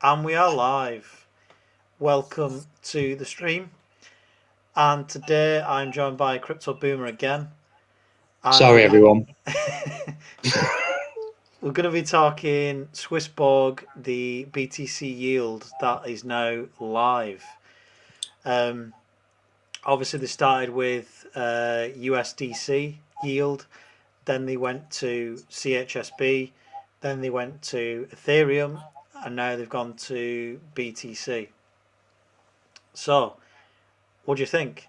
And we are live. Welcome to the stream. And today I'm joined by Crypto Boomer again. And Sorry, everyone. we're going to be talking Swissborg, the BTC yield that is now live. Um, Obviously, they started with USDC yield, then they went to CHSB, then they went to Ethereum, and now they've gone to BTC. So, what do you think?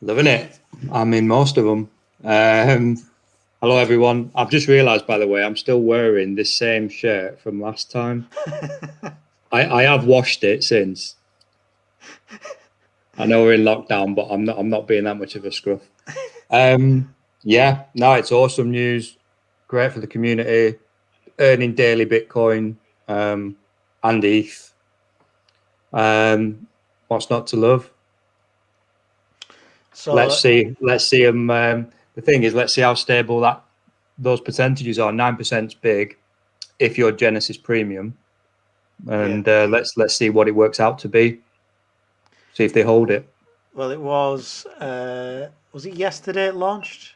Loving it. I'm in most of them. Hello, everyone. I've just realised, by the way, I'm still wearing this same shirt from last time. I have washed it since. I know we're in lockdown, but I'm not being that much of a scruff. Yeah, no, it's awesome news. Great for the community. Earning daily Bitcoin and ETH. What's not to love? So Let's see them. The thing is, let's see how stable those percentages are. 9%'s big if you're Genesis Premium, and let's see what it works out to be. See if they hold it. well, it was it yesterday it launched?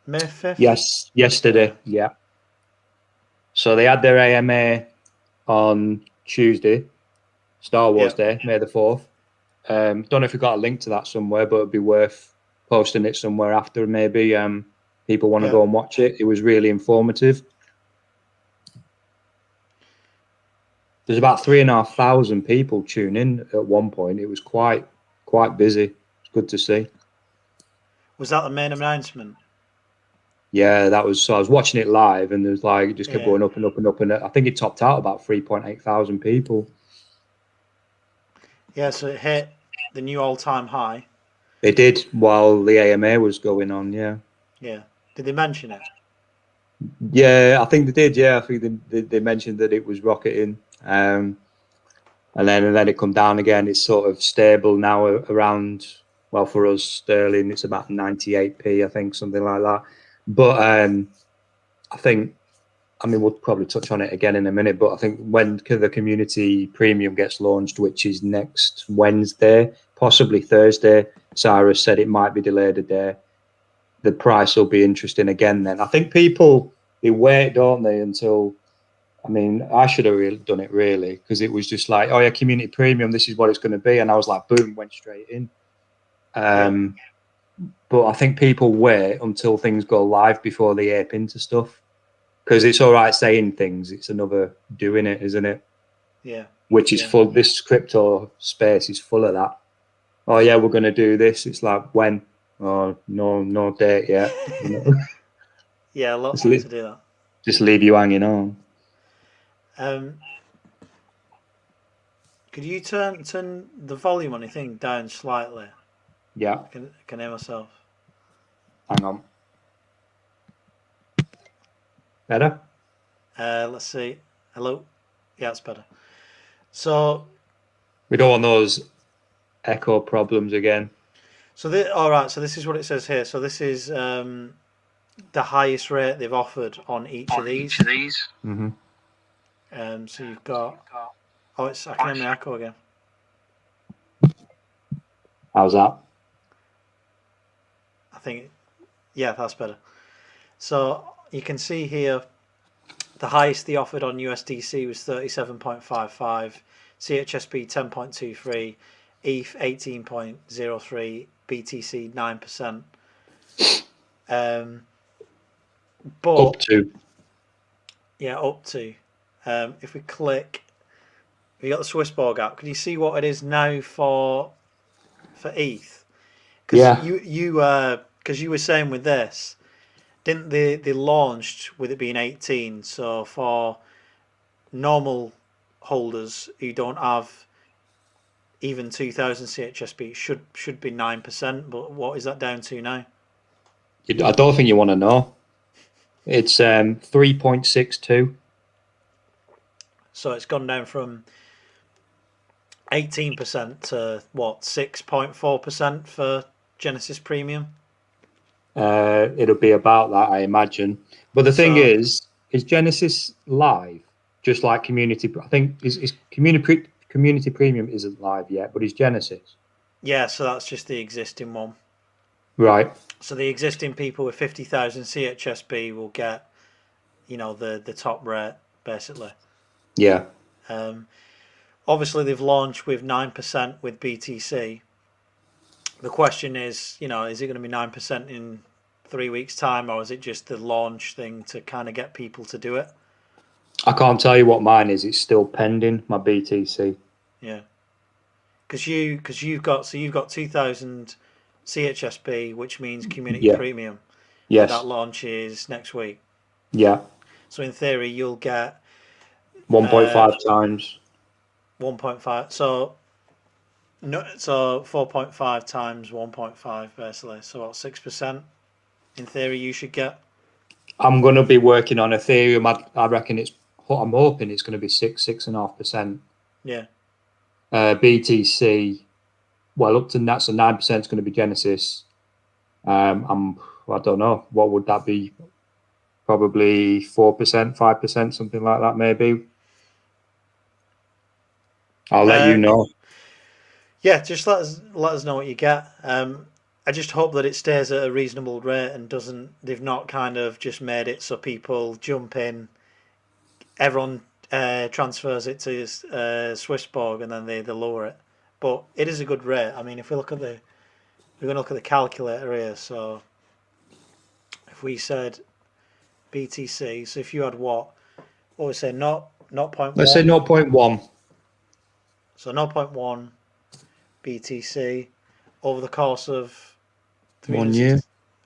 May 5th? Yes, yesterday. Yeah. So they had their AMA on Tuesday, Star Wars Day, May the 4th. Don't know if we got a link to that somewhere, but it'd be worth posting it somewhere after. Maybe people want to go and watch it. It was really informative. There's about 3,500 people tune in at one point. It was quite busy. It's good to see. Was that the main announcement? Yeah, that was. So I was watching it live, and there's like it just kept going up and up and up, and I think it topped out about 3,800 people. Yeah, so it hit the new all-time high. It did while the AMA was going on. Yeah. Yeah. Did they mention it? Yeah, I think they did. Yeah, I think they mentioned that it was rocketing, and then it come down again. It's sort of stable now around. Well, for us, sterling, it's about 98p, I think, something like that. But I think, I mean, we'll probably touch on it again in a minute. But I think when the community premium gets launched, which is next Wednesday, possibly Thursday, Cyrus said it might be delayed a day. The price will be interesting again. Then I think people they wait, don't they, until. I mean, I should have really done it really because it was just like, oh yeah, community premium, this is what it's going to be, and I was like, boom, went straight in. But I think people wait until things go live before they ape into stuff because it's all right saying things; it's another doing it, isn't it? Yeah. Which is full. This crypto space is full of that. Oh yeah, we're going to do this. It's like when? Oh no date yet. Yeah, lots of people to do that. Just leave you hanging on. Could you turn the volume on your thing down slightly? Yeah. I can hear myself. Hang on. Better? Let's see. Hello? Yeah, it's better. So we don't want those echo problems again. So all right, so this is what it says here. So this is the highest rate they've offered on each of these. Mm-hmm. So you've got. Oh, I can hear my echo again. How's that? I think, yeah, that's better. So you can see here, the highest they offered on USDC was 37.55, CHSB 10.23, ETH 18.03, BTC 9%. But up to. Yeah, up to. If we click, we got the Swissborg app. Can you see what it is now for ETH? Because you were saying with this, didn't they launched with it being 18? So for normal holders who don't have even 2,000 CHSB, should be 9%. But what is that down to now? I don't think you want to know. It's 3.62. So it's gone down from 18% to what, 6.4% for Genesis Premium? It'll be about that, I imagine. But the thing is Genesis live? just like Community. I think is Community Premium isn't live yet, but is Genesis. Yeah, so that's just the existing one. Right. So the existing people with 50,000 CHSB will get, the top rate basically. Yeah. Obviously, they've launched with 9% with BTC. The question is, is it going to be 9% in 3 weeks' time, or is it just the launch thing to kind of get people to do it? I can't tell you what mine is. It's still pending, my BTC. Yeah. Because you've got 2,000 CHSB, which means Community Premium. Yes. That launches next week. Yeah. So in theory, you'll get 1.5 times. 1.5. So 4.5 times 1.5 basically. So what, 6%? In theory, you should get. I'm going to be working on Ethereum. I reckon I'm hoping it's going to be 6.5%. Yeah. BTC, well, up to that, so 9% is going to be Genesis. I don't know. What would that be? Probably 4%, 5%, something like that, maybe. I'll let you know. Yeah, just let us know what you get. I just hope that it stays at a reasonable rate and they've not kind of just made it so people jump in, everyone transfers it to Swissborg and then they lower it. But it is a good rate. I mean, if we're going to look at the calculator here, so if we said BTC, so if you had what we say, 0.1. Let's say 0.1. So 0.1 BTC over the course of 1 year.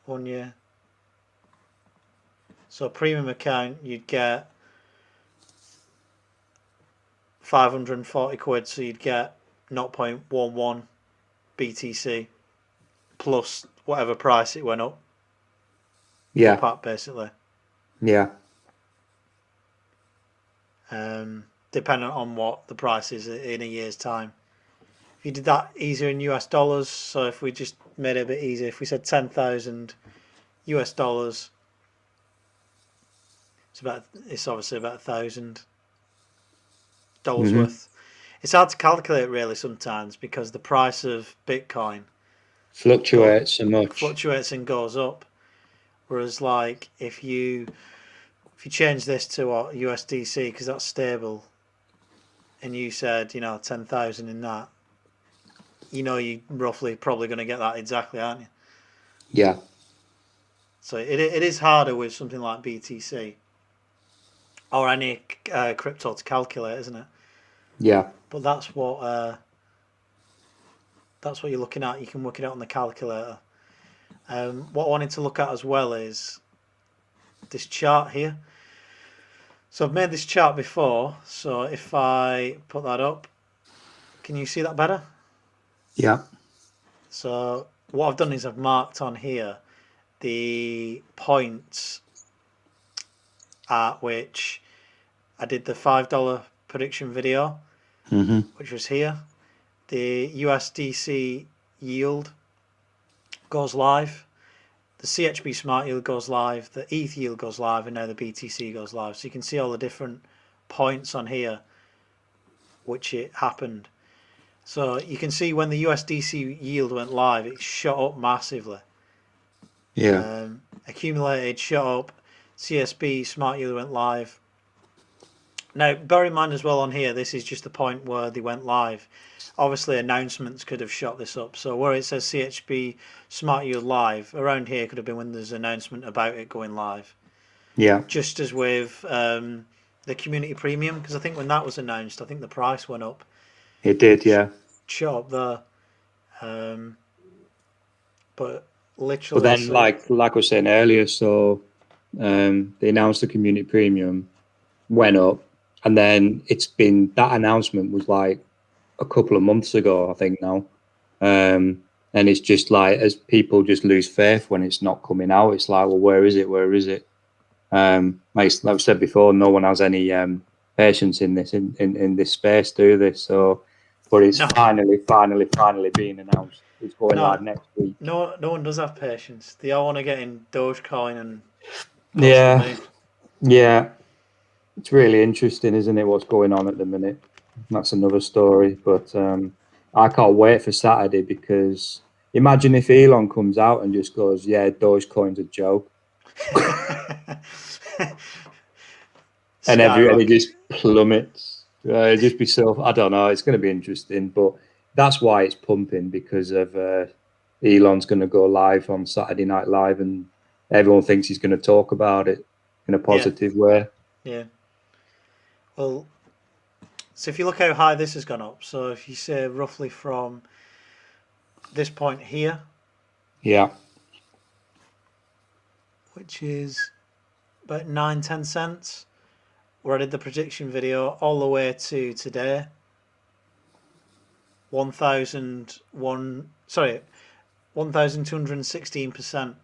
1 year. So a premium account, you'd get 540 quid, so you'd get 0.11 BTC plus whatever price it went up. Yeah. Up basically. Yeah. Depending on what the price is in a year's time. If you did that easier in US dollars, so if we just made it a bit easier, if we said 10,000 US dollars, it's obviously about $1,000 worth. It's hard to calculate really sometimes because the price of Bitcoin fluctuates so much. Fluctuates and goes up. Whereas like if you change this to what USDC, because that's stable, and you said 10,000 in that, you're roughly probably going to get that exactly, aren't you? Yeah. So it is harder with something like BTC or any crypto to calculate, isn't it? Yeah. But that's what you're looking at. You can work it out on the calculator. What I wanted to look at as well is this chart here. So I've made this chart before. So if I put that up, can you see that better? Yeah. So what I've done is I've marked on here the points at which I did the $5 prediction video, which was here. The USDC yield goes live. The CHB Smart Yield goes live, the ETH yield goes live, and now the BTC goes live. So you can see all the different points on here which it happened. So you can see when the USDC yield went live, it shot up massively. Yeah. Accumulated, shot up. CSB Smart Yield went live. Now, bear in mind as well on here, this is just the point where they went live. Obviously, announcements could have shot this up. So where it says CHB Smart Yield live, around here could have been when there's an announcement about it going live. Yeah. Just as with the Community Premium, because I think when that was announced, I think the price went up. It did, yeah. Shot up there. But literally... But then, like I was saying earlier, so they announced the Community Premium, went up, and then that announcement was like a couple of months ago, I think now. And it's just like, as people just lose faith when it's not coming out, it's like, well, where is it? Where is it? Like I've said before, no one has any patience in this in this space, do they? So, but it's finally being announced. It's going live next week. No one does have patience. They all want to get in Dogecoin and yeah. It's really interesting, isn't it, what's going on at the minute? That's another story. But I can't wait for Saturday, because imagine if Elon comes out and just goes, yeah, Dogecoin's a joke. And everybody just plummets. It'd just be so, I don't know, it's going to be interesting. But that's why it's pumping, because of Elon's going to go live on Saturday Night Live, and everyone thinks he's going to talk about it in a positive way. Yeah. Well, so if you look how high this has gone up, so if you say roughly from this point here, yeah, which is about 9-10 cents, where I did the prediction video, all the way to today, 1,216%.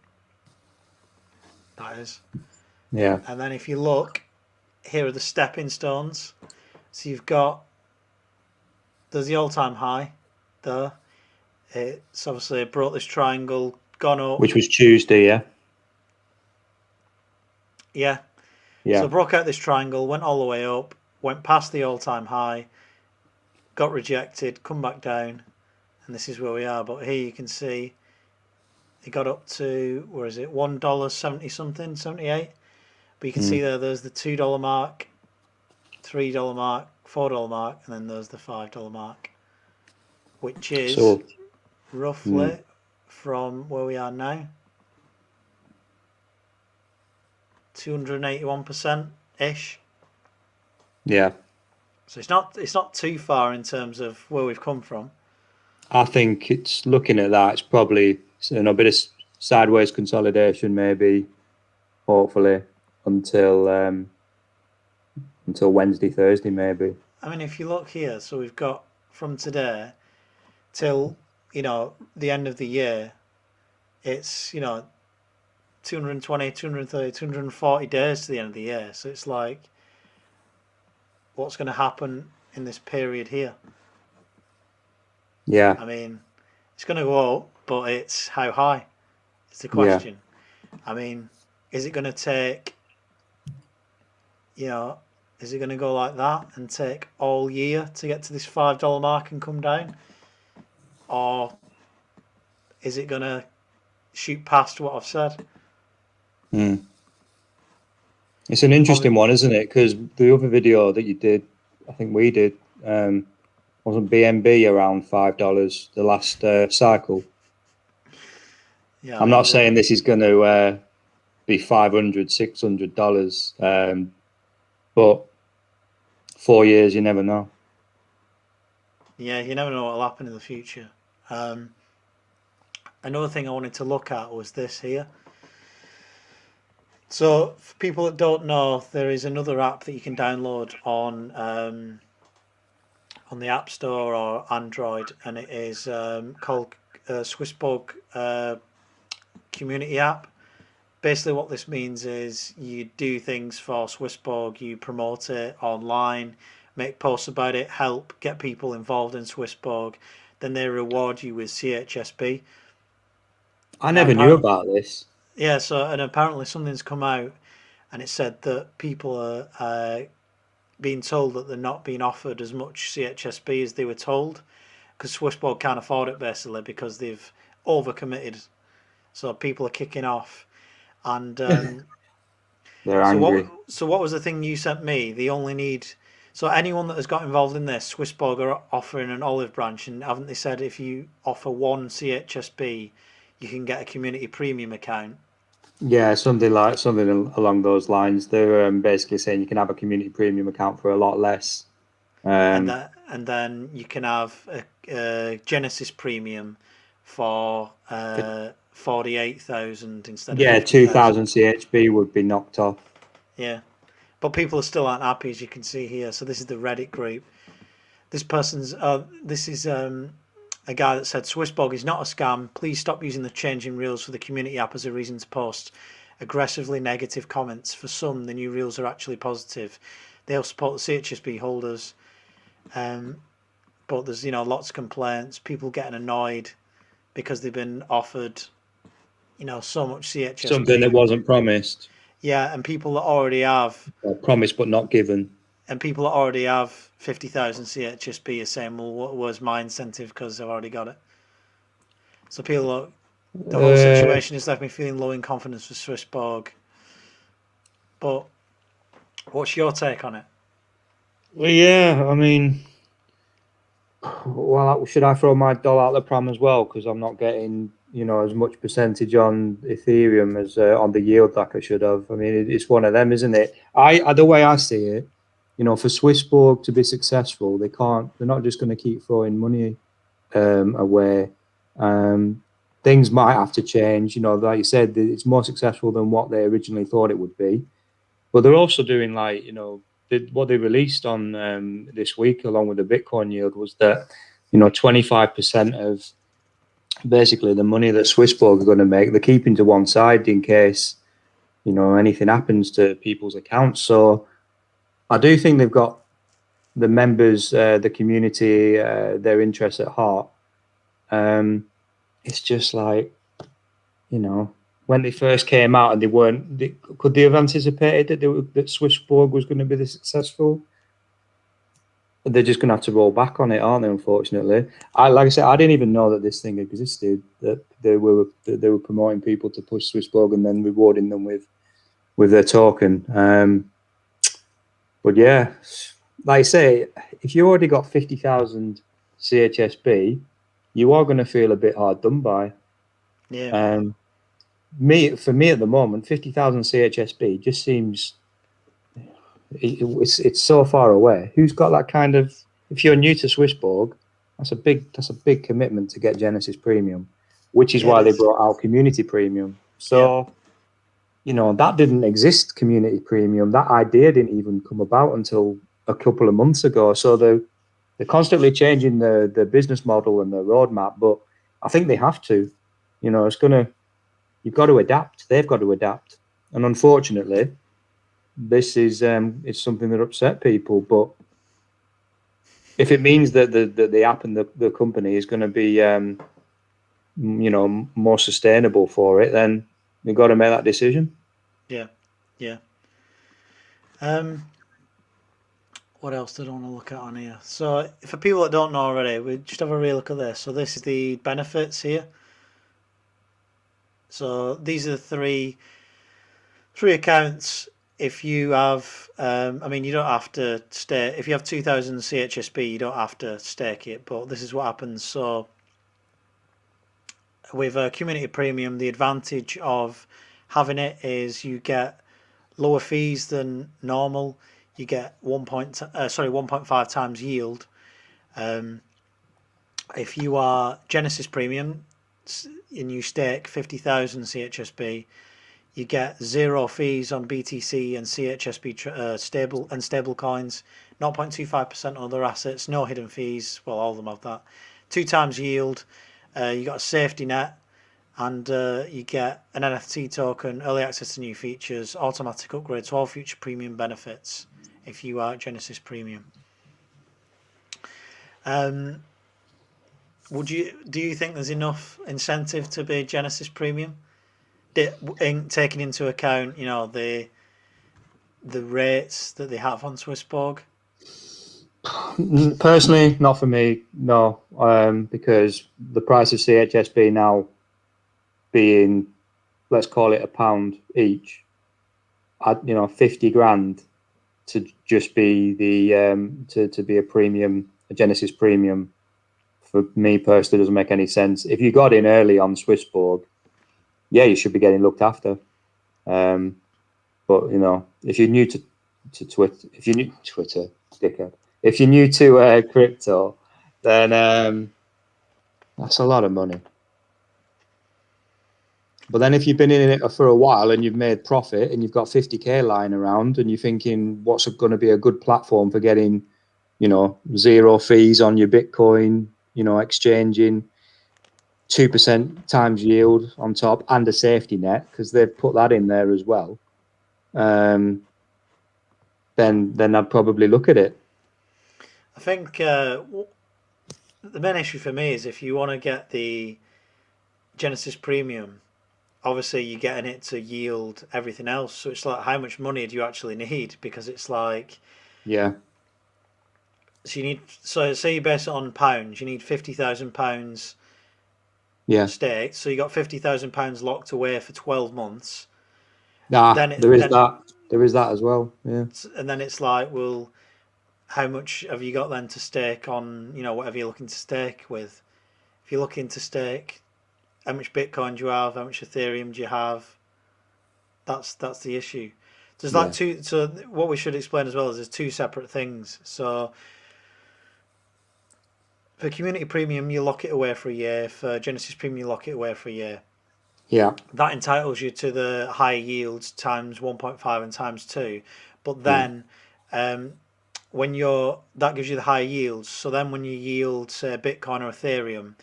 That is. Yeah. And then if you look, here are the stepping stones. So you've got, there's the all-time high there. It's obviously broke this triangle, gone up. Which was Tuesday, yeah? Yeah. Yeah. So broke out this triangle, went all the way up, went past the all-time high, got rejected, come back down, and this is where we are. But here you can see it got up to, where is it, $1.70 something, 78. But you can see there's the $2 mark, $3 mark, $4 mark, and then there's the $5 mark, which is roughly from where we are now, 281% ish. Yeah. So it's not too far in terms of where we've come from. I think it's, looking at that, it's probably a bit of sideways consolidation, maybe, hopefully, until Wednesday, Thursday, maybe. I mean, if you look here, so we've got from today till, the end of the year, it's, 220, 230, 240 days to the end of the year. So it's like, what's going to happen in this period here? Yeah. I mean, it's going to go up, but it's how high is the question. Yeah. I mean, is it going to take, is it going to go like that and take all year to get to this $5 mark and come down? Or is it going to shoot past what I've said? It's an interesting one, isn't it? Because the other video that you did, I think we did, wasn't BNB around $5 the last cycle? Yeah, I'm not saying this is going to be $500, $600, but 4 years, you never know. Yeah, you never know what will happen in the future. Another thing I wanted to look at was this here. So, for people that don't know, there is another app that you can download on the App Store or Android, and it is called Swissborg Community App. Basically, what this means is you do things for Swissborg, you promote it online, make posts about it, help get people involved in Swissborg, then they reward you with CHSB. I never knew about this. Yeah, and apparently something's come out, and it said that people are being told that they're not being offered as much CHSB as they were told, because Swissborg can't afford it, basically, because they've overcommitted. So people are kicking off, and they're angry. So what was the thing you sent me? They only need. So anyone that has got involved in this, Swissborg are offering an olive branch, and haven't they said if you offer one CHSB, you can get a community premium account? Yeah, something along those lines. They're basically saying you can have a community premium account for a lot less. And then you can have a Genesis premium for 48,000 instead of 2,000 CHB would be knocked off. Yeah, but people still aren't happy, as you can see here. So this is the Reddit group. This person's this is a guy that said Swissborg is not a scam. Please stop using the changing rules for the community app as a reason to post aggressively negative comments. For some, the new rules are actually positive. They'll support the CHSB holders, but there's lots of complaints. People getting annoyed because they've been offered so much CHSB. Something that wasn't promised. Yeah, and people that already have, promised but not given. and people that already have 50,000 CHSP are saying, "Well, what was my incentive? Because I've already got it." So people, the whole Uh, situation has left me feeling low in confidence with Swissborg. But what's your take on it? well, yeah, I mean, well, should I throw my doll out the pram as well? Because I'm not getting, as much percentage on Ethereum as on the yield like I should have. I mean, it's one of them, isn't it? The way I see it, for Swissborg to be successful, they're not just going to keep throwing money away. Um, Things might have to change. Like you said, it's more successful than what they originally thought it would be. But they're also doing what they released on this week, along with the Bitcoin yield, was that 25% of basically the money that Swissborg are going to make, they're keeping to one side in case anything happens to people's accounts. So I do think they've got the members, the community, their interests at heart. It's just like, when they first came out and could they have anticipated that Swissborg was going to be this successful? They're just going to have to roll back on it, aren't they? Unfortunately, like I said, I didn't even know that this thing existed. That they were promoting people to push Swissborg and then rewarding them with their token. But yeah, like I say, if you already got 50,000 CHSB, you are going to feel a bit hard done by. Yeah. For me at the moment, 50,000 CHSB just seems it's so far away. Who's got that kind of? If you're new to Swissborg, that's a big commitment to get Genesis Premium, which is Yeah, why it they is. brought out Community Premium. Yeah. So that didn't exist. Community Premium, that idea didn't even come about until a couple of months ago. So they're constantly changing the business model and the roadmap, but I think they have to. You've got to adapt. They've got to adapt, and unfortunately, this is it's something that upset people. But if it means that the app and the company is going to be more sustainable for it, then you've got to make that decision. Yeah. Yeah. What else did I want to look at on here? So, for people that don't know already, we just have a real look at this. So, this is the benefits here. So, these are the three accounts. If you have, you don't have to stake. If you have 2,000 CHSP, you don't have to stake it. But this is what happens. So, with a community premium, the advantage of having it is you get lower fees than normal. You get 1.5 times yield. If you are Genesis Premium and you stake 50,000 CHSP, you get zero fees on BTC and CHSP stable coins, 0.25% on other assets, no hidden fees. Well, all of them have that. 2 times yield. You got a safety net, and you get an NFT token, early access to new features, automatic upgrade to all future premium benefits if you are Genesis Premium. Do you think there's enough incentive to be Genesis Premium? Taking into account, the rates that they have on Swissborg? Personally, not for me, no, because the price of CHSB now being, let's call it £1 each, 50 grand to just be to be a Genesis Premium, for me personally doesn't make any sense. If you got in early on Swissborg, yeah, you should be getting looked after. But if you're new to Twitter, dickhead, if you're new to crypto, then that's a lot of money. But then if you've been in it for a while and you've made profit and you've got 50K lying around and you're thinking, what's going to be a good platform for getting, zero fees on your Bitcoin, exchanging 2% times yield on top and a safety net, because they've put that in there as well, then I'd probably look at it. I think the main issue for me is if you want to get the Genesis Premium, obviously you're getting it to yield everything else. So it's like, how much money do you actually need? Because it's like, Yeah. so you need, so say you base it on pounds, you need £50,000 Yeah. staked. So you got £50,000 locked away for 12 months. Ah, Then there is then that. There is that as well. Yeah. and then it's like, well, how much have you got then to stake on, whatever you're looking to stake with? If you're looking to stake, how much Bitcoin do you have? How much Ethereum do you have? That's the issue. There's like Yeah. two. So what we should explain as well is there's two separate things. So for Community Premium, you lock it away for a year. For Genesis Premium, you lock it away for a year. Yeah. That entitles you to the higher yields times 1.5 and times 2. But Yeah. then when that gives you the higher yields. So then when you yield, say, Bitcoin or Ethereum,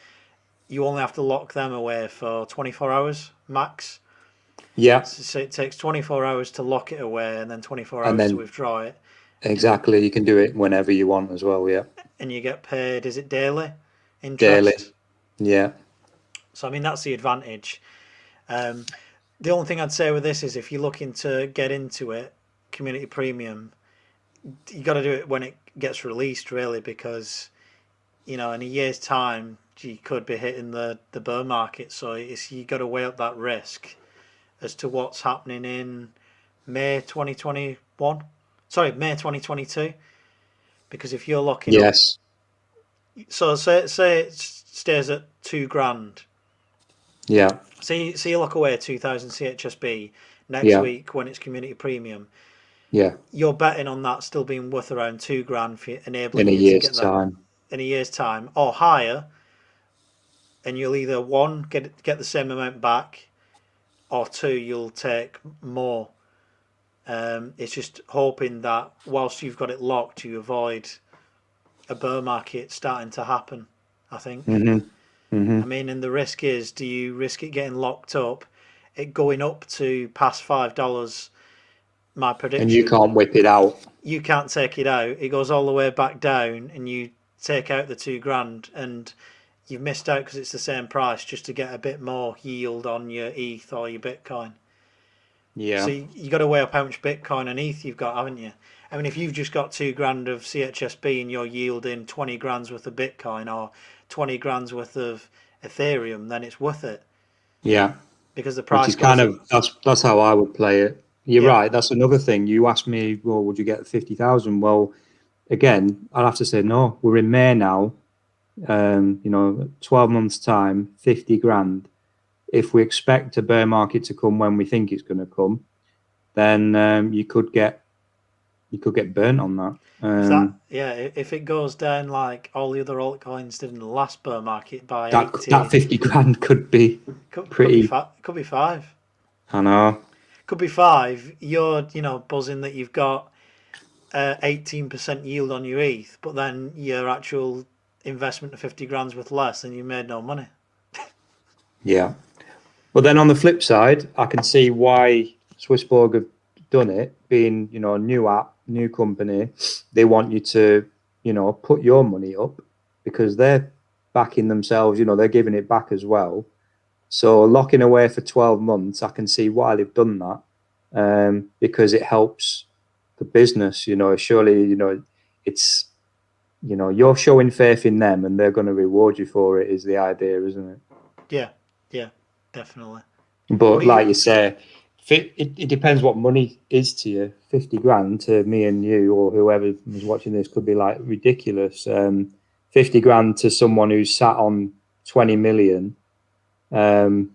you only have to lock them away for 24 hours max. Yeah. So it takes 24 hours to lock it away and then 24 And hours to then withdraw it. exactly, you can do it whenever you want as well. Yeah. And you get paid, is it daily Daily. interest? Yeah. So, I mean, that's the advantage. The only thing I'd say with this is if you're looking to get into it, Community Premium, you got to do it when it gets released, really, because, in a year's time, you could be hitting the bear market. So you got to weigh up that risk as to what's happening in May 2021. Sorry, May 2022. Because if you're locking up, Yes. so say it stays at £2,000. Yeah. See you lock away 2,000 CHSB next Yeah. week when it's Community Premium. Yeah. You're betting on that still being worth around £2,000 for enabling In a you to year's get that time. in a year's time or higher, and you'll either one get the same amount back, or two you'll take more. It's just hoping that whilst you've got it locked, you avoid a bear market starting to happen, I think. Mm-hmm. Mm-hmm. I mean, and the risk is, do you risk it getting locked up, it going up to past $5? My And you prediction, can't whip it out. you can't take it out. It goes all the way back down, and you take out the £2,000, and you've missed out because it's the same price just to get a bit more yield on your ETH or your Bitcoin. So Yeah. you got to weigh up how much Bitcoin and ETH you've got, haven't you? I mean, if you've just got £2,000 of CHSB and you're yielding 20 grand's worth of Bitcoin or 20 grand's worth of Ethereum, then it's worth it Yeah. because the Which price is kind goes up. of that's how I would play it. You're Yeah, right. That's another thing. You asked me, well, would you get 50,000? Well, again, I'll have to say no. We're in May now. 12 months time, 50 grand. If we expect a bear market to come when we think it's going to come, then you could get burnt on that. if it goes down like all the other altcoins did in the last bear market by That 80, 50 grand could be could be pretty. could be five. I know. Could be five. You're buzzing that you've got 18% yield on your ETH, but then your actual investment of 50 grand's worth less, and you made no money. Yeah. But then on the flip side, I can see why Swissborg have done it. Being a new app, new company, they want you to put your money up because they're backing themselves. They're giving it back as well. So locking away for 12 months, I can see why they've done that, because it helps the business. Surely it's you're showing faith in them, and they're going to reward you for it. Is the idea, isn't it? Yeah, definitely. But What like you say, it depends what money is to you. 50 grand to me and you or whoever was watching this could be like ridiculous. 50 grand to someone who's sat on 20 million, for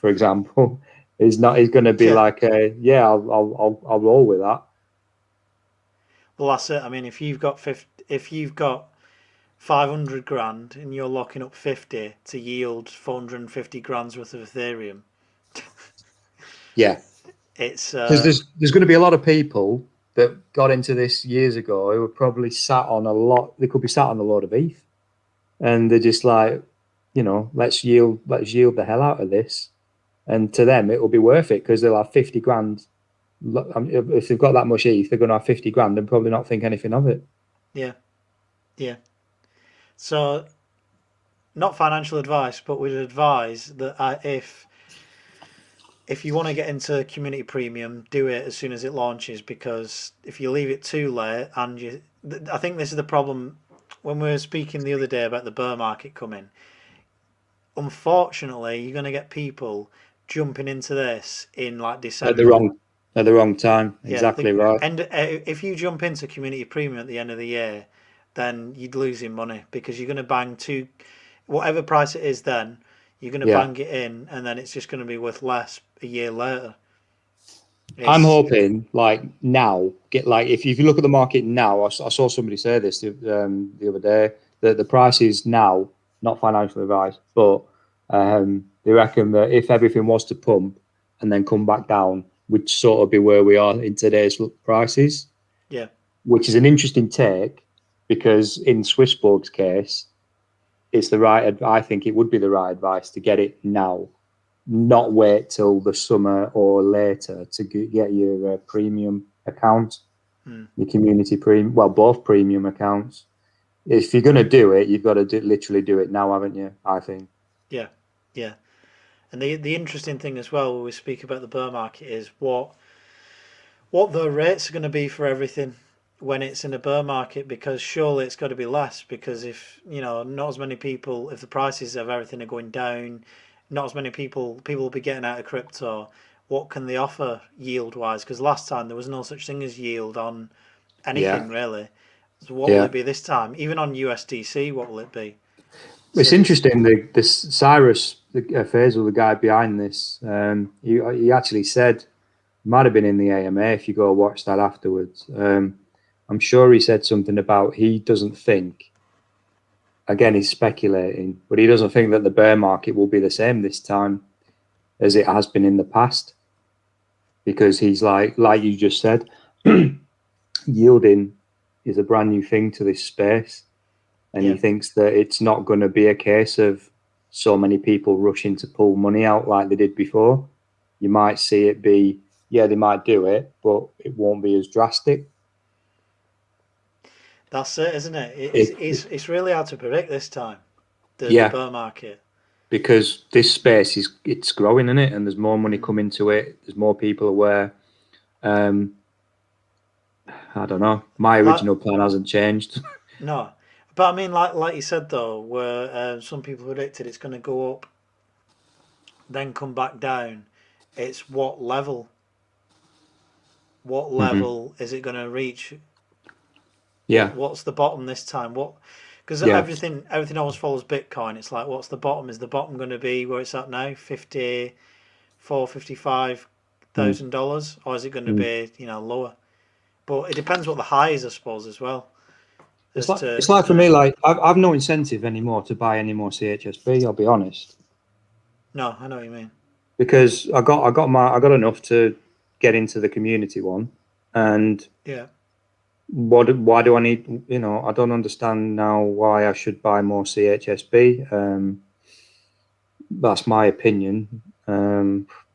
example, is going to be Yeah. like, I'll roll with that. Well, that's it. I mean, if you've got 500 grand and you're locking up 50 to yield 450 grand's worth of Ethereum, Yeah. it's Because there's going to be a lot of people that got into this years ago who were probably sat on a lot. They could be sat on a lot of ETH, and they're just like, let's yield the hell out of this. And to them, it will be worth it because they'll have 50 grand. If they've got that much ETH, they're going to have 50 grand and probably not think anything of it. yeah. So, not financial advice, but we'd advise that if if you want to get into community premium, do it as soon as it launches, because if you leave it too late, I think this is the problem when we were speaking the other day about the bear market coming. Unfortunately, you're going to get people jumping into this in like At the December. wrong time. Yeah, Exactly right. and if you jump into community premium at the end of the year, then you're losing money because you're going to bang whatever price it is then, you're going to Yeah. bang it in, and then it's just going to be worth less a year later. I'm It's hoping like now get like if you look at the market now, I saw somebody say this the other day that the price is now not financial advice, but they reckon that if everything was to pump and then come back down, would sort of be where we are in today's prices, yeah, which is an interesting take because in Swissborg's case, it's the right. I think it would be the right advice to get it now, not wait till the summer or later to get your premium account, your community premium. Well, both premium accounts. If you're going to do it, you've got to literally do it now, haven't you? I think. yeah, yeah. And the interesting thing as well when we speak about the bear market is what the rates are going to be for everything when it's in a bear market, because surely it's got to be less, because if not as many people, if the prices of everything are going down, not as many people will be getting out of crypto. What can they offer yield wise? Because last time there was no such thing as yield on anything Yeah, really. So what will yeah. it be this time? Even on USDC, what will it be? It's So it's interesting. The Cyrus, the Faisal, the guy behind this, he actually said might have been in the AMA if you go watch that afterwards. I'm sure he said something about he doesn't think, again, he's speculating, but he doesn't think that the bear market will be the same this time as it has been in the past because he's like you just said, yielding is a brand new thing to this space, and he yeah. thinks that it's not going to be a case of so many people rushing to pull money out like they did before. You might see it be, yeah, they might do it, but it won't be as drastic. That's it, isn't it? It It's really hard to predict this time, the yeah, bear market. because this space it's growing in it, and there's more money Mm. coming to it. There's more people aware. Um, I don't know. My Like original plan hasn't changed. no, but I mean, like you said though, where some people predicted it's going to go up, then come back down. It's what level? What Mm-hmm. level is it going to reach? Yeah, What's the bottom this time? What? Because yeah, everything always follows Bitcoin. It's like, what's the bottom? Is the bottom going to be where it's at now, 54, mm, $55,000, or is it going to mm. be lower? But it depends what the high is, I suppose, as well. As It's to like for me, like I've no incentive anymore to buy any more CHSB. I'll be honest, no, I know what you mean. because I got enough to get into the community one, and Yeah, why do I need? I don't understand now why I should buy more CHSB. That's my opinion.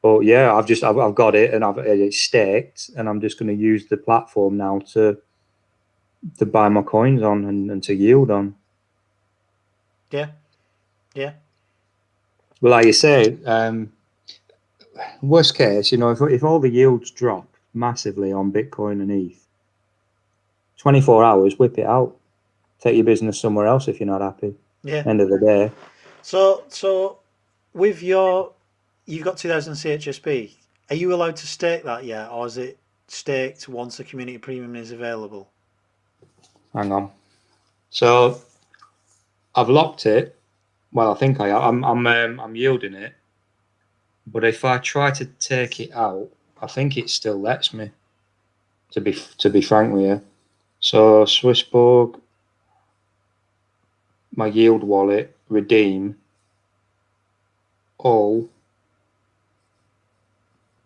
But yeah, I've got it and it's staked, and I'm just going to use the platform now to buy my coins on and to yield on. yeah, yeah, Well, like you say, worst case, if all the yields drop massively on Bitcoin and ETH, 24 hours, whip it out. Take your business somewhere else if you're not happy. yeah. End of the day. So with you've got 2000 CHSP. Are you allowed to stake that yet, or is it staked once the community premium is available? Hang on. So I've locked it. Well, I think I'm yielding it. But if I try to take it out, I think it still lets me. To be frank with you. So Swissborg, my yield wallet, redeem, all.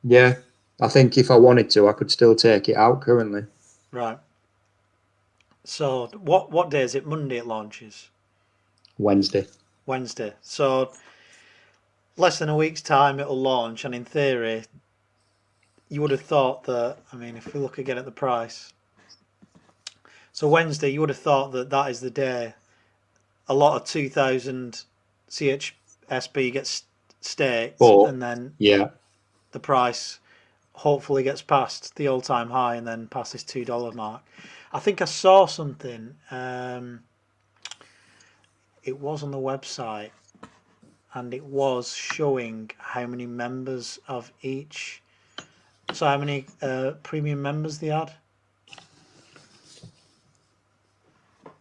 Yeah, I think if I wanted to, I could still take it out currently. Right. So what day is it? Monday it launches. Wednesday. Wednesday. So less than a week's time it'll launch, and in theory, you would have thought that. I mean, if we look again at the price, so Wednesday, you would have thought that that is the day a lot of 2000 CHSB gets staked, But and then yeah, the price hopefully gets past the all-time high and then past this $2 mark. I think I saw something. It was on the website, and it was showing how many members of each. So how many premium members they had.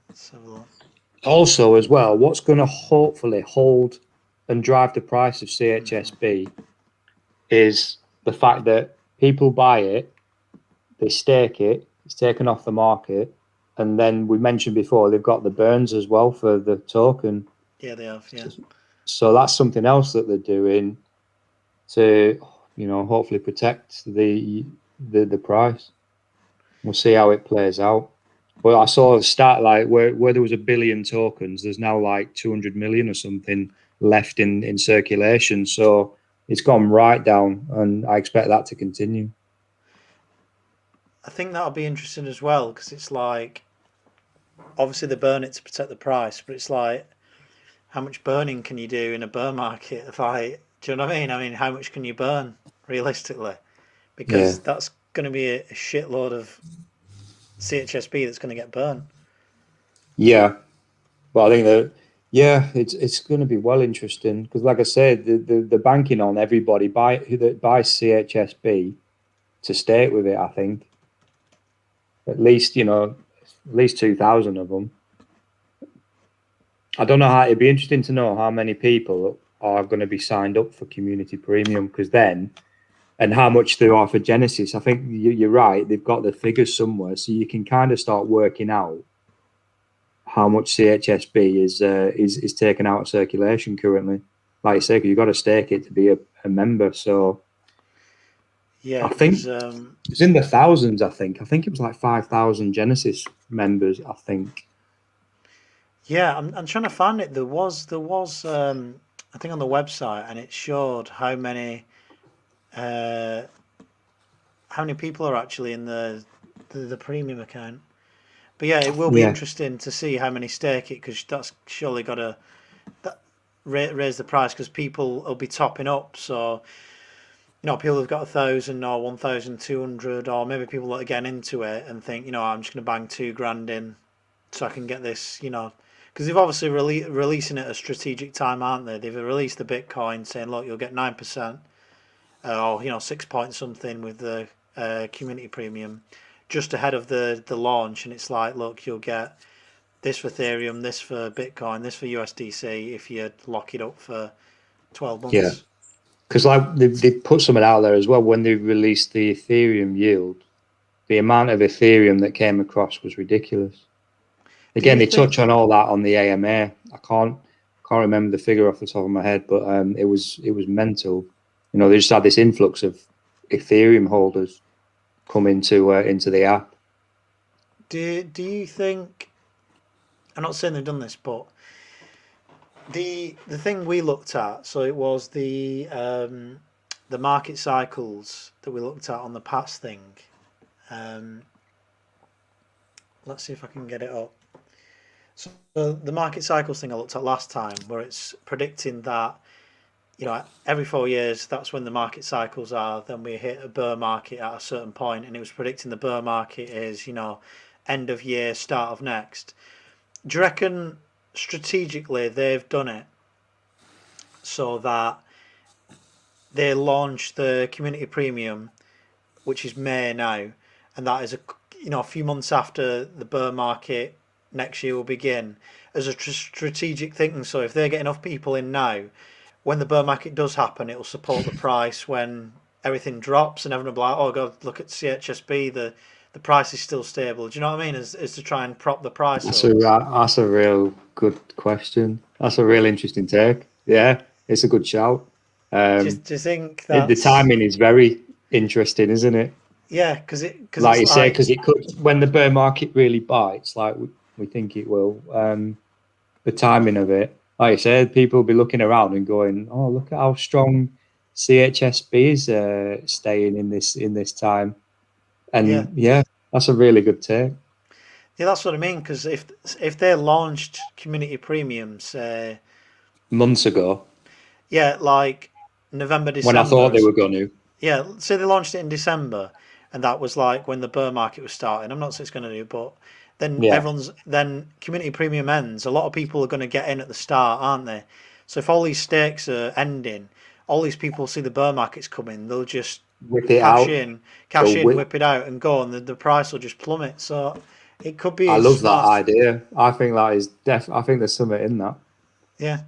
Let's have a look. Also, as well, what's going to hopefully hold and drive the price of CHSB is the fact that people buy it, they stake it, it's taken off the market, and then we mentioned before they've got the burns as well for the token. Yeah, they have. Yeah. So that's something else that they're doing to, hopefully protect the price. We'll see how it plays out. Well, I saw a stat like where there was 1 billion tokens, there's now like 200 million or something left in circulation. So it's gone right down, and I expect that to continue. I think that'll be interesting as well, because it's like, obviously they burn it to protect the price, but it's like, how much burning can you do in a bear market? Do you know what I mean? I mean, how much can you burn realistically? Because that's going to be a shitload of CHSB that's going to get burned. Yeah, but I think that it's going to be well interesting because, like I said, the banking on everybody that buys CHSB to stay with it. I think at least 2,000 of them. I don't know how. It'd be interesting to know how many people are going to be signed up for Community Premium, because then, and how much there are for Genesis. I think you're right. They've got the figures somewhere, so you can kind of start working out how much CHSB is taken out of circulation currently. Like you say, because you've got to stake it to be a member. So yeah, I think it's in the thousands. I think it was like 5,000 Genesis members. I think. Yeah, I'm trying to find it. There was I think on the website, and it showed how many people are actually in the premium account. But yeah, it will be interesting to see how many stake it, because that's surely got to raise the price, because people will be topping up. So people who've got 1,000 or 1,200, or maybe people that are getting into it and think, I'm just going to bang $2,000 in so I can get this, because they've obviously releasing it at a strategic time, aren't they? They've released the Bitcoin saying, look, you'll get 9%, or 6 point something with the community premium just ahead of the launch, and it's like, look, you'll get this for Ethereum, this for Bitcoin, this for USDC if you lock it up for 12 months. Yeah, because like they put something out there as well when they released the Ethereum yield. The amount of Ethereum that came across was ridiculous. Again, they touch on all that on the AMA. I can't remember the figure off the top of my head, but it was mental. They just had this influx of Ethereum holders come into the app. Do you think? I'm not saying they've done this, but the thing we looked at, so it was the market cycles that we looked at on the past thing. Let's see if I can get it up. So the market cycles thing I looked at last time, where it's predicting that every 4 years, that's when the market cycles are. Then we hit a bear market at a certain point, and it was predicting the bear market is, end of year, start of next. Do you reckon strategically they've done it so that they launch the community premium, which is May now, and that is a few months after the bear market next year will begin, as a strategic thinking? So if they get enough people in now, when the bear market does happen, it will support the price when everything drops, and everyone will be like, oh god, look at CHSB, the price is still stable. Do you know what I mean? As to try and prop the price up. That's a real good question. That's a real interesting take. Yeah, it's a good shout. Do you think the timing is very interesting, isn't it? Yeah, because like you say, because it could, when the bear market really bites, like we think it will. The timing of it, like you said, people will be looking around and going, "Oh, look at how strong CHSB is staying in this time." And yeah, that's a really good take. Yeah, that's what I mean. Because if they launched community premiums months ago, like November, December, when I thought they were going to, Yeah, say they launched it in December, and that was like when the bear market was starting. I'm not saying it's going to do, but Yeah, then community premium ends. A lot of people are going to get in at the start, aren't they? So if all these stakes are ending, all these people see the bear market's coming. They'll just whip it cash out. in, So whip it out, and go, and the price will just plummet. So it could be I a love that smart. idea. I think that is I think there's something in that Yeah,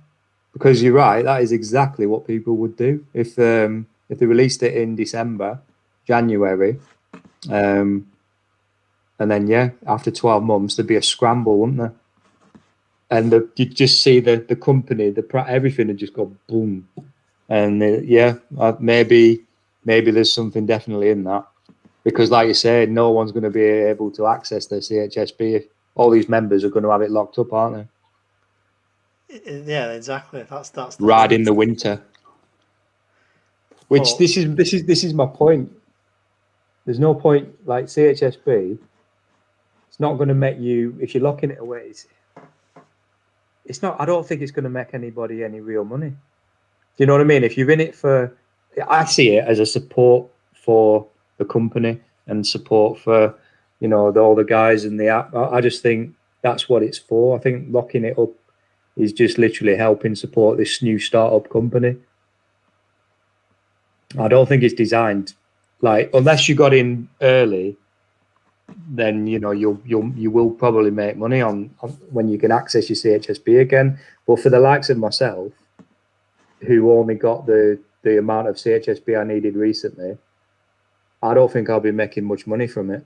because you're right. That is exactly what people would do if they released it in December, January, um, and then yeah, after 12 months there'd be a scramble, wouldn't there? And you'd just see the company, everything would just go boom. And yeah, maybe there's something definitely in that because, like you said, no one's going to be able to access their CHSB if all these members are going to have it locked up, aren't they? yeah, exactly. That's the Right thing. in the winter. Which But this is my point. There's no point like CHSB. It's not going to make you if you're locking it away. It's not. I don't think it's going to make anybody any real money. Do you know what I mean? If you're in it for, I see it as a support for the company and support for, all the guys in the app. I just think that's what it's for. I think locking it up is just literally helping support this new startup company. I don't think it's designed like unless you got in early, then you will probably make money on when you can access your CHSB again. But for the likes of myself, who only got the amount of CHSB I needed recently, I don't think I'll be making much money from it.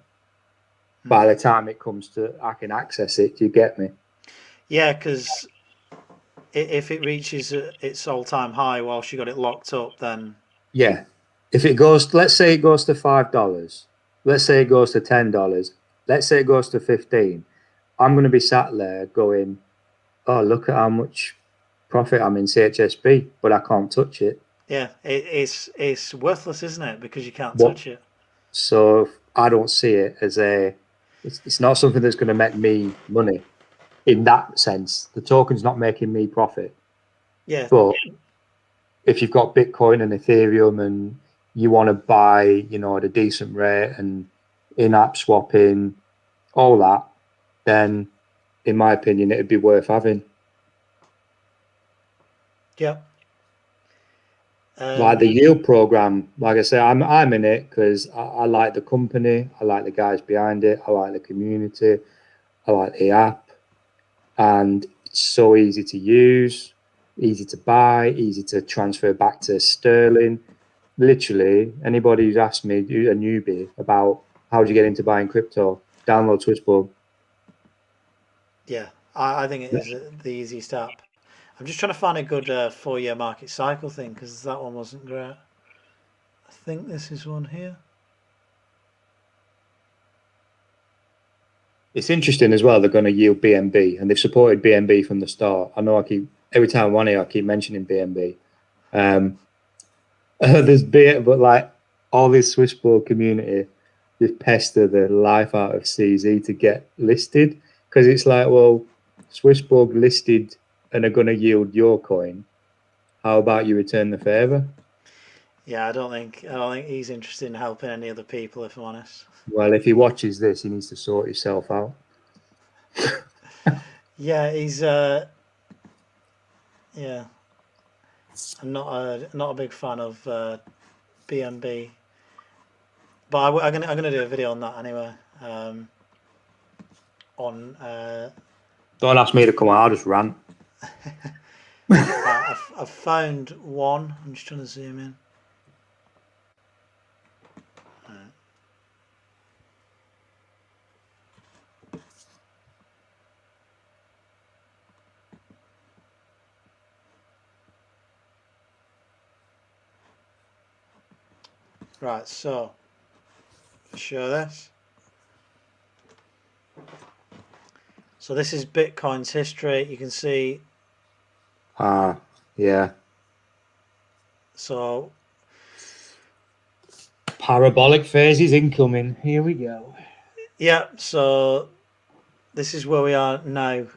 By the time it comes to I can access it, do you get me? yeah, because if it reaches its all-time high whilst you got it locked up, then Yeah. If it goes, let's say it goes to $5. Let's say it goes to $10. Let's say it goes to 15. I'm going to be sat there going, "Oh, look at how much profit I'm in CHSB, but I can't touch it." yeah, it's worthless, isn't it? Because you can't What? touch it. So I don't see it as it's not something that's going to make me money in that sense. The token's not making me profit. Yeah, But if you've got Bitcoin and Ethereum and you want to buy, at a decent rate and in-app swapping, all that, then in my opinion, it'd be worth having. yeah. Like the yield program, like I say, I'm in it because I like the company, I like the guys behind it, I like the community, I like the app, and it's so easy to use, easy to buy, easy to transfer back to sterling. Literally, anybody who's asked me, a newbie, about how do you get into buying crypto, download Swissborg. Yeah, I think it is the easiest app. I'm just trying to find a good 4-year market cycle thing because that one wasn't great. I think this is one here. It's interesting as well. They're going to yield BNB, and they've supported BNB from the start. I know every time I'm on here, I keep mentioning BNB. There's but like all this Swissborg community just pester the life out of CZ to get listed because it's like, well, Swissborg listed and are going to yield your coin. How about you return the favor? Yeah, I don't think he's interested in helping any other people. If I'm honest. Well, if he watches this, he needs to sort himself out. Yeah, he's yeah. I'm not a big fan of BNB, but I'm gonna do a video on that anyway. On Don't ask me to come out. I'll just rant. I've found one. I'm just trying to zoom in. Right, so show this. So this is Bitcoin's history. You can see. Yeah. So Parabolic phase is incoming. Here we go. yeah, so this is where we are now.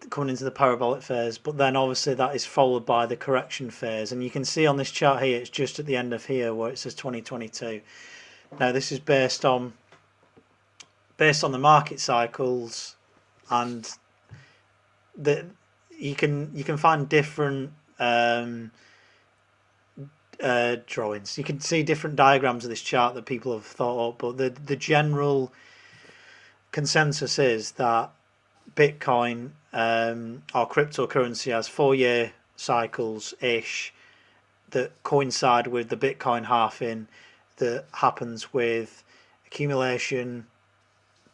coming into the parabolic phase, but then obviously that is followed by the correction phase, and you can see on this chart here it's just at the end of here where it says 2022. Now this is based on the market cycles, and you can find different drawings. You can see different diagrams of this chart that people have thought up, but the general consensus is that Bitcoin or cryptocurrency has 4-year cycles ish that coincide with the Bitcoin halving that happens with accumulation,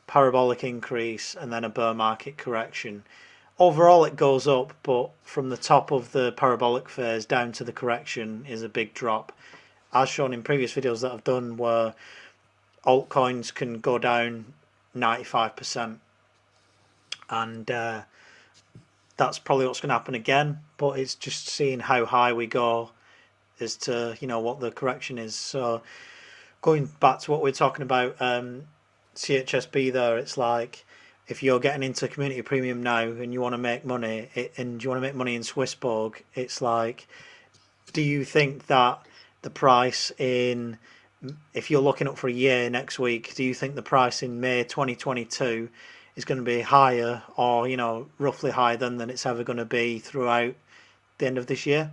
parabolic increase, and then a bear market correction. Overall it goes up, but from the top of the parabolic phase down to the correction is a big drop, as shown in previous videos that I've done, where altcoins can go down 95%, and that's probably what's going to happen again, but it's just seeing how high we go as to what the correction is. So going back to what we're talking about, CHSB there, it's like if you're getting into community premium now and you want to make money, in Swissborg, it's like, do you think that the price if you're looking up for a year next week, do you think the price in May 2022 is going to be higher or roughly higher than it's ever going to be throughout the end of this year?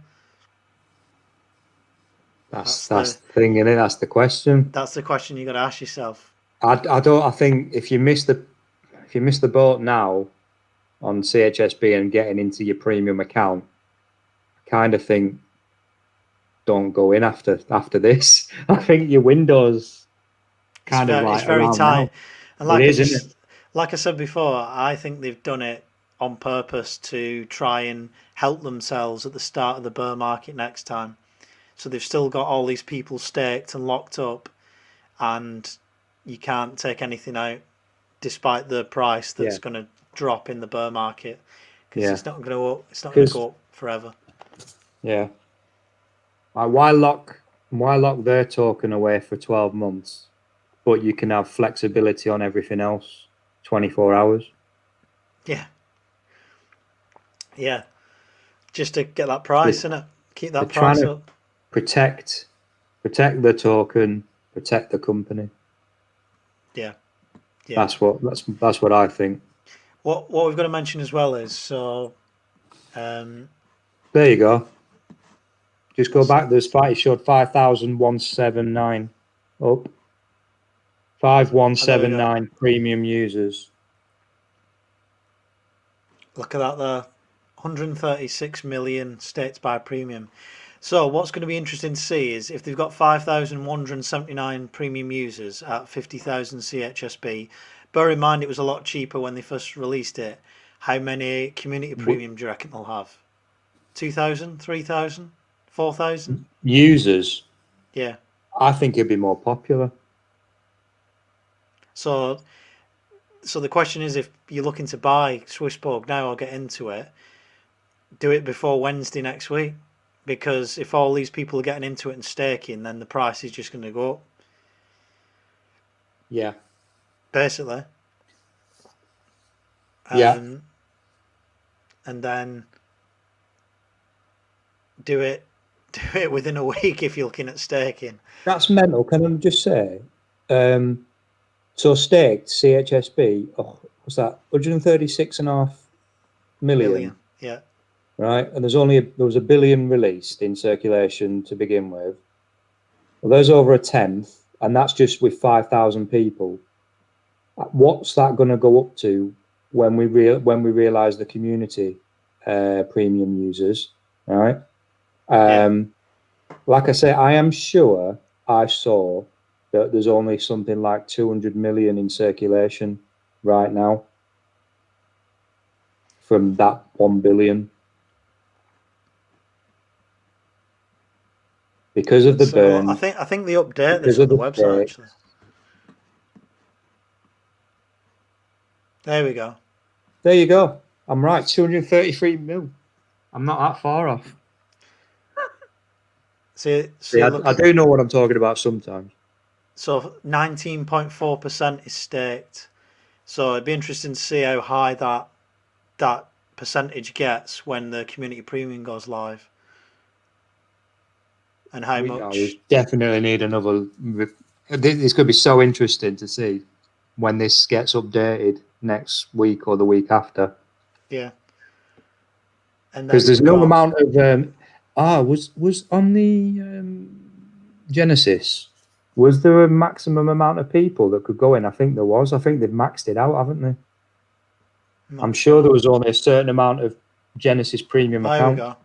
That's the thing, isn't it? That's the question. That's the question you got to ask yourself. I think if you miss the boat now on CHSB and getting into your premium account, I kind of think don't go in after this. I think your window's it's very tight. And like I said before, I think they've done it on purpose to try and help themselves at the start of the bear market next time. So they've still got all these people staked and locked up, and you can't take anything out despite the price that's going to drop in the bear market, because it's not going to go up forever. Yeah. Why lock their token away for 12 months, but you can have flexibility on everything else 24 hours? Yeah. Yeah. Just to get that price, innit? Keep that price up. Protect the token, protect the company. Yeah. That's what I think. What we've got to mention as well is there you go. Just go back. It showed 5,179 up. 5,179 premium users. Look at that there. 136 million staked by premium. So what's going to be interesting to see is if they've got 5,179 premium users at 50,000 CHSB. Bear in mind it was a lot cheaper when they first released it. How many community premium do you reckon they'll have? 2,000, 3,000, 4,000 users? Yeah, I think it'd be more popular. So the question is, if you're looking to buy Swissborg now or get into it, do it before Wednesday next week, because if all these people are getting into it and staking, then the price is just going to go up. Yeah. Basically. Yeah. And then do it within a week if you're looking at staking. That's mental. Can I just say? So staked CHSB, what's that? 136.5 million. Yeah. Right, and there was a billion released in circulation to begin with. Well, there's over a tenth, and that's just with 5,000 people. What's that going to go up to when we realise the community premium users? Right. Like I say, I am sure I saw that there's only something like 200 million in circulation right now from that 1 billion. Because of the burn. I think they update this on the website, actually. There we go. There you go. I'm right. 233 mil. I'm not that far off. See, I do know what I'm talking about sometimes. So 19.4% is staked. So it'd be interesting to see how high that percentage gets when the community premium goes live, and how much. We definitely need another. It's going to be so interesting to see when this gets updated next week or the week after. Yeah. And because there's no amount of was on the Genesis. Was there a maximum amount of people that could go in? I think there was. I think they've maxed it out, haven't they? I'm sure there was only a certain amount of Genesis premium accounts. There we go.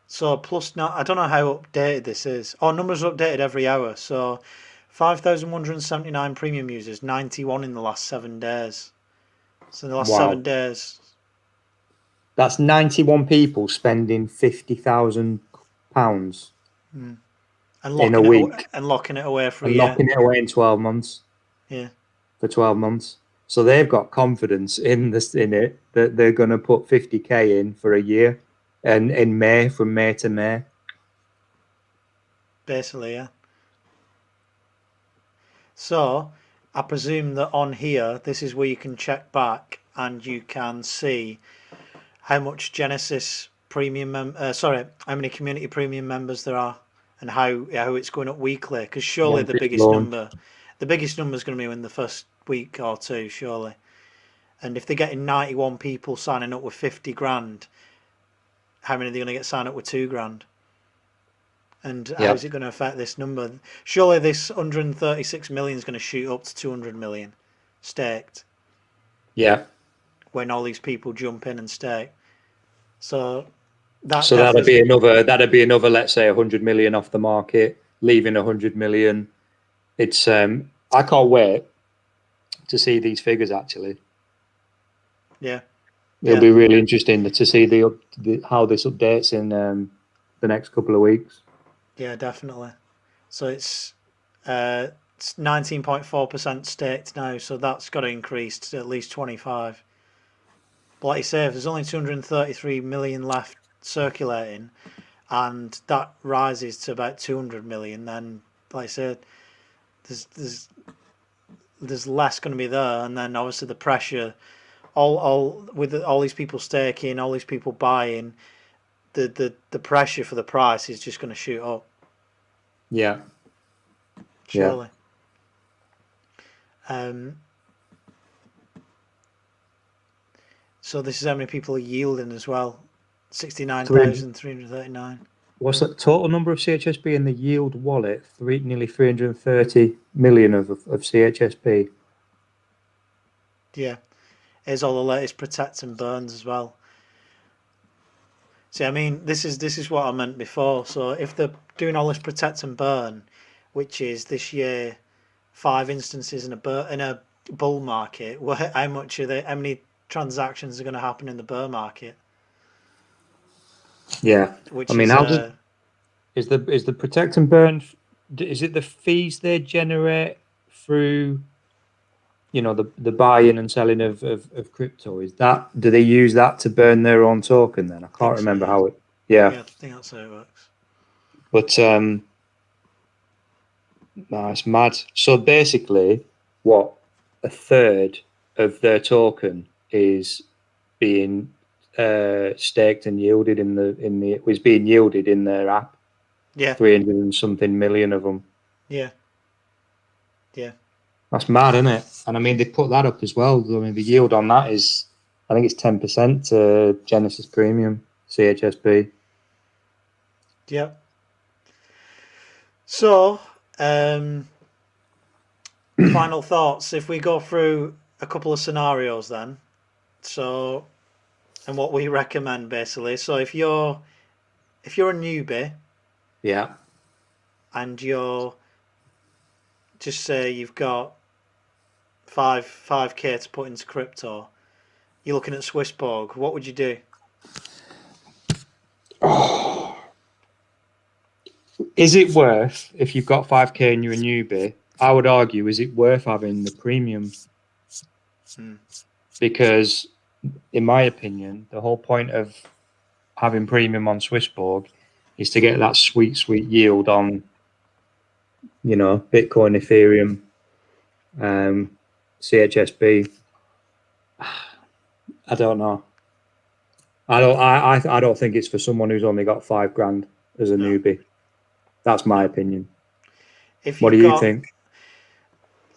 So plus, now I don't know how updated this is. Numbers are updated every hour. So 5,179 premium users, 91 in the last 7 days. So in the last 7 days. That's 91 people spending £50,000 in a week. And locking it away for a year. Locking it away in 12 months. Yeah. For 12 months. So they've got confidence in it that they're going to put 50k in for a year, and in May, from May to May. Basically, yeah. So I presume that on here, this is where you can check back and you can see how much Genesis premium, how many community premium members there are, and how it's going up weekly. Because surely the biggest number is going to be in the first week or two, surely. And if they're getting 91 people signing up with 50 grand, how many are they going to get signed up with 2 grand? And how is it going to affect this number? Surely this 136 million is going to shoot up to 200 million staked. Yeah. When all these people jump in and stake. So that'd be another, let's say 100 million off the market, leaving 100 million. It's I can't wait to see these figures actually. Yeah. It'll be really interesting to see how this updates in the next couple of weeks. Yeah, definitely. So it's 19.4% staked now, so that's got to increase to at least 25. But like you say, if there's only 233 million left circulating, and that rises to about 200 million, then like I said, there's less going to be there, and then obviously the pressure, all with all these people staking, all these people buying, the pressure for the price is just going to shoot up. Yeah. Surely. So this is how many people are yielding as well. 69,339. What's the total number of CHSP in the yield wallet? Nearly 330 million of CHSP. Yeah. Here's all the latest protects and burns as well. See, I mean, this is what I meant before. So if they're doing all this protect and burn, which is this year 5 instances in a bull market, how many transactions are going to happen in the bear market? Yeah, I mean, is the protect and burn? Is it the fees they generate through, the buying and selling of crypto? Do they use that to burn their own token? Then I can't remember how it. Yeah, I think that's how it works. But no, it's mad. So basically, what, a third of their token is being staked and yielded was being yielded in their app. Yeah, 300 and something million of them. Yeah. That's mad, isn't it? And I mean, they put that up as well. I mean, the yield on that is, I think it's 10% to Genesis Premium CHSP. Yeah. So, final thoughts. If we go through a couple of scenarios, then. So, and what we recommend basically. So, if you're a newbie. Yeah. And you're, just say you've got 5k to put into crypto, you're looking at Swissborg, what would you do? Is it worth, if you've got 5k and you're a newbie, I would argue, is it worth having the premium? Because, in my opinion, the whole point of having premium on Swissborg is to get that sweet yield on, Bitcoin, Ethereum, CHSP. I don't know. I don't think it's for someone who's only got $5,000 as a newbie. That's my opinion. What do you think?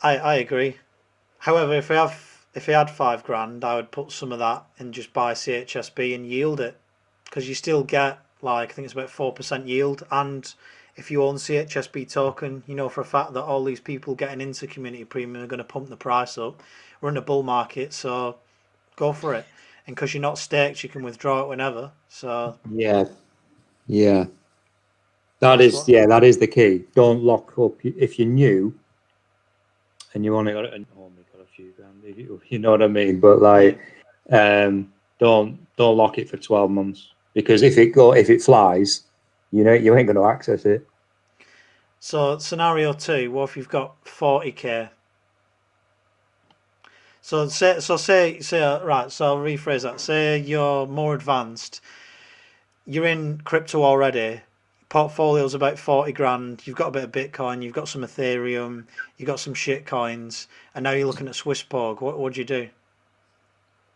I agree. However, if we had $5,000, I would put some of that and just buy CHSB and yield it, because you still get, like, I think it's about 4% yield, and if you own CHSB token, you know for a fact that all these people getting into community premium are going to pump the price up. We're in a bull market, so go for it. And because you're not staked, you can withdraw it whenever. So yeah. That is the key. Don't lock up if you're new and you only got a few grand. You know what I mean? But like, don't lock it for 12 months, because if it flies, you ain't going to access it. So scenario 2, what if you've got 40k? So say right. So I'll rephrase that. Say you're more advanced. You're in crypto already. Portfolio's about 40,000. You've got a bit of Bitcoin. You've got some Ethereum. You've got some shit coins, and now you're looking at Swissborg. What would you do?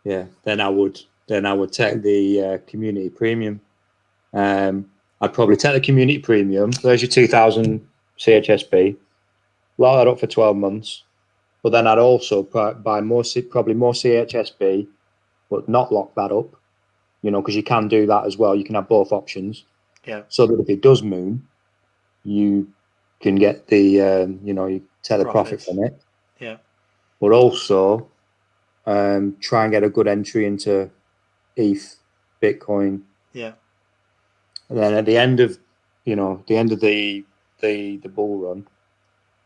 Yeah, then I would take the community premium. I'd probably take the community premium. There's your 2,000 CHSB. Lock that up for 12 months. But then I'd also buy probably more CHSB, but not lock that up, because you can do that as well. You can have both options. Yeah. So that if it does moon, you can get the, you take the profit from it. Yeah. But also try and get a good entry into ETH, Bitcoin. Yeah. And then at the end of, the bull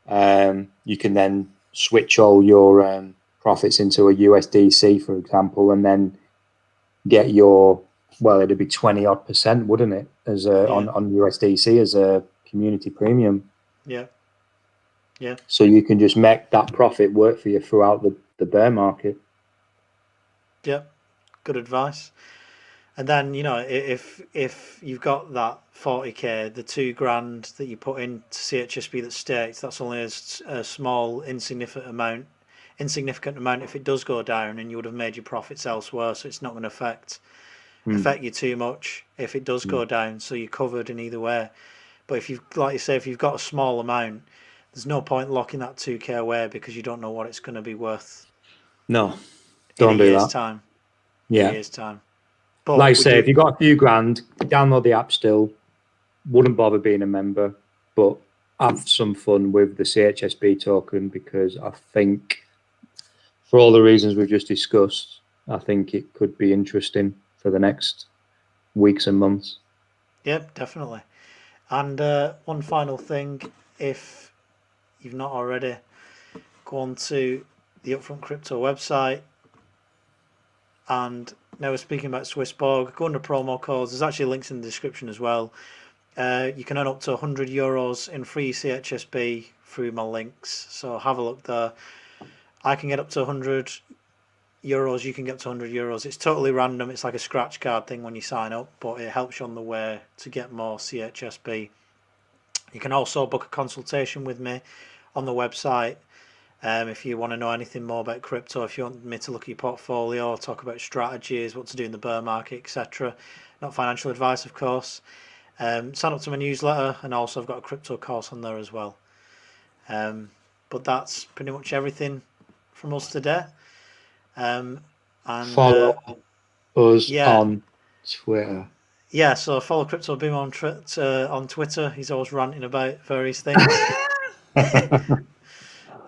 run, you can then switch all your profits into a USDC, for example, and then get your, it'd be 20% wouldn't it, as on USDC as a community premium. Yeah. Yeah. So you can just make that profit work for you throughout the bear market. Yeah. Good advice. And then, if you've got that 40k, the $2,000 that you put into CHSB that's staked, that's only a small, insignificant amount if it does go down, and you would have made your profits elsewhere, so it's not going to affect you too much if it does go down, so you're covered in either way. But if you've, like you say, if you've got a small amount, there's no point locking that 2k away, because you don't know what it's going to be worth. No, don't do that. Time. Yeah. A year's time. But like I say, if you've got a few grand, download the app still. Wouldn't bother being a member, but have some fun with the CHSB token, because I think, for all the reasons we've just discussed, I think it could be interesting for the next weeks and months. Yep, definitely. And one final thing, if you've not already, go on to the Upfront Crypto website, and now we're speaking about Swissborg. Go under promo codes. There's actually links in the description as well. You can earn up to €100 in free CHSB through my links, so have a look there. I can get up to €100. You can get up to €100. It's totally random. It's like a scratch card thing when you sign up, but it helps you on the way to get more CHSB. You can also book a consultation with me on the website. If you want to know anything more about crypto, if you want me to look at your portfolio, talk about strategies, what to do in the bear market, etc. Not financial advice, of course. Sign up to my newsletter, and also I've got a crypto course on there as well. But that's pretty much everything from us today. And follow us on Twitter. Yeah, so follow Crypto Boom on Twitter. He's always ranting about various things.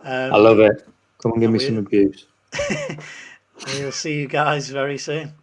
I love it. Come and give me some abuse. We'll see you guys very soon.